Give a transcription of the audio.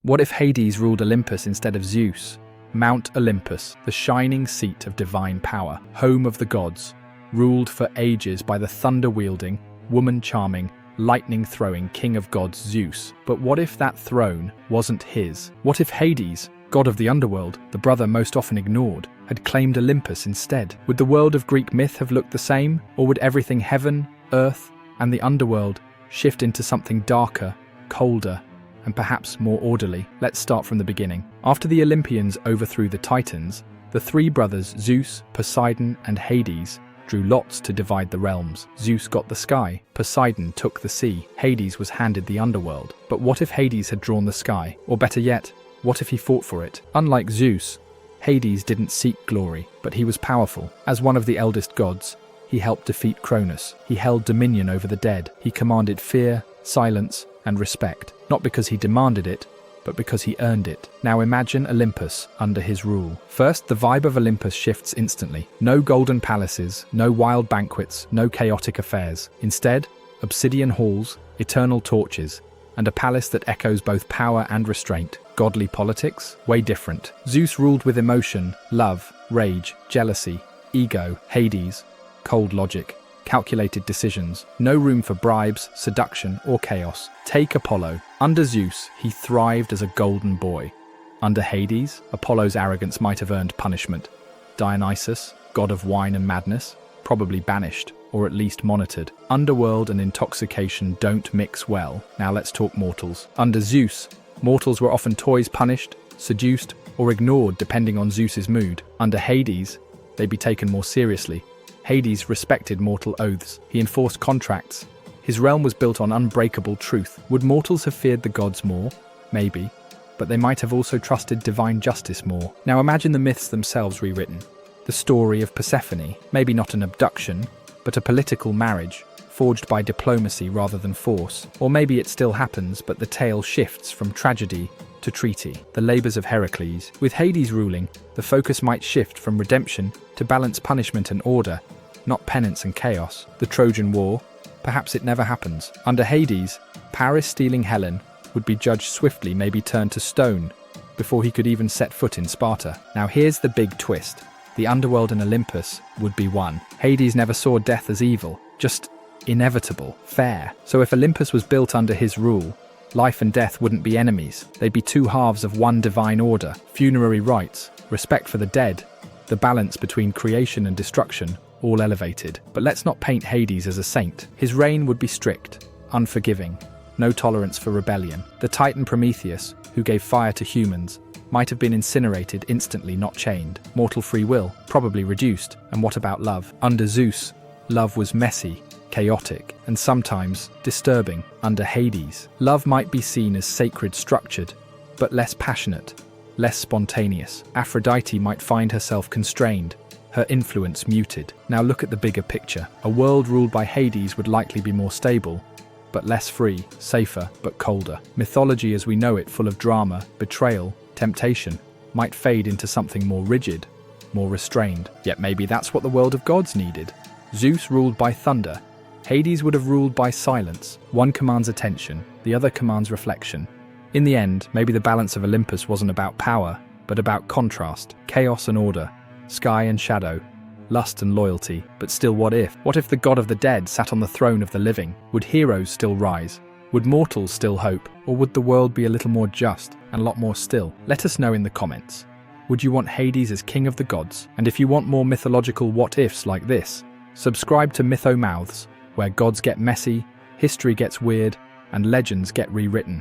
What if Hades ruled Olympus instead of Zeus? Mount Olympus, the shining seat of divine power, home of the gods, ruled for ages by the thunder-wielding, woman-charming, lightning-throwing king of gods Zeus. But what if that throne wasn't his? What if Hades, god of the underworld, the brother most often ignored, had claimed Olympus instead? Would the world of Greek myth have looked the same? Or would everything heaven, earth, and the underworld shift into something darker, colder, and perhaps more orderly? Let's start from the beginning. After the Olympians overthrew the Titans, the three brothers Zeus, Poseidon, and Hades drew lots to divide the realms. Zeus got the sky, Poseidon took the sea, Hades was handed the underworld. But what if Hades had drawn the sky? Or better yet, what if he fought for it? Unlike Zeus, Hades didn't seek glory, but he was powerful. As one of the eldest gods, he helped defeat Cronus. He held dominion over the dead. He commanded fear, silence, and respect. Not because he demanded it, but because he earned it. Now imagine Olympus under his rule. First, the vibe of Olympus shifts instantly. No golden palaces, no wild banquets, no chaotic affairs. Instead, obsidian halls, eternal torches, and a palace that echoes both power and restraint. Godly politics? Way different. Zeus ruled with emotion, love, rage, jealousy, ego. Hades, cold logic, calculated decisions. No room for bribes, seduction, or chaos. Take Apollo. Under Zeus, he thrived as a golden boy. Under Hades, Apollo's arrogance might have earned punishment. Dionysus, god of wine and madness, probably banished, or at least monitored. Underworld and intoxication don't mix well. Now let's talk mortals. Under Zeus, mortals were often toys, punished, seduced, or ignored depending on Zeus's mood. Under Hades, they'd be taken more seriously. Hades respected mortal oaths. He enforced contracts. His realm was built on unbreakable truth. Would mortals have feared the gods more? Maybe. But they might have also trusted divine justice more. Now imagine the myths themselves rewritten. The story of Persephone, maybe not an abduction, but a political marriage, forged by diplomacy rather than force. Or maybe it still happens, but the tale shifts from tragedy to treaty. The labors of Heracles. With Hades ruling, the focus might shift from redemption to balance punishment and order, not penance and chaos. The Trojan War, perhaps it never happens. Under Hades, Paris stealing Helen would be judged swiftly, maybe turned to stone, before he could even set foot in Sparta. Now here's the big twist. The underworld and Olympus would be one. Hades never saw death as evil, just inevitable, fair. So if Olympus was built under his rule, life and death wouldn't be enemies. They'd be two halves of one divine order. Funerary rites, respect for the dead, the balance between creation and destruction, all elevated. But let's not paint Hades as a saint. His reign would be strict, unforgiving, no tolerance for rebellion. The Titan Prometheus, who gave fire to humans, might have been incinerated instantly, not chained. Mortal free will, probably reduced. And what about love? Under Zeus, love was messy, chaotic, and sometimes disturbing. Under Hades, love might be seen as sacred, structured, but less passionate, less spontaneous. Aphrodite might find herself constrained, her influence muted. Now look at the bigger picture. A world ruled by Hades would likely be more stable, but less free, safer, but colder. Mythology as we know it, full of drama, betrayal, temptation, might fade into something more rigid, more restrained. Yet maybe that's what the world of gods needed. Zeus ruled by thunder. Hades would have ruled by silence. One commands attention, the other commands reflection. In the end, maybe the balance of Olympus wasn't about power, but about contrast, chaos and order, sky and shadow, lust and loyalty. But still, what if? What if the god of the dead sat on the throne of the living? Would heroes still rise? Would mortals still hope? Or would the world be a little more just and a lot more still? Let us know in the comments. Would you want Hades as king of the gods? And if you want more mythological what-ifs like this, subscribe to Mytho Mouths, where gods get messy, history gets weird, and legends get rewritten.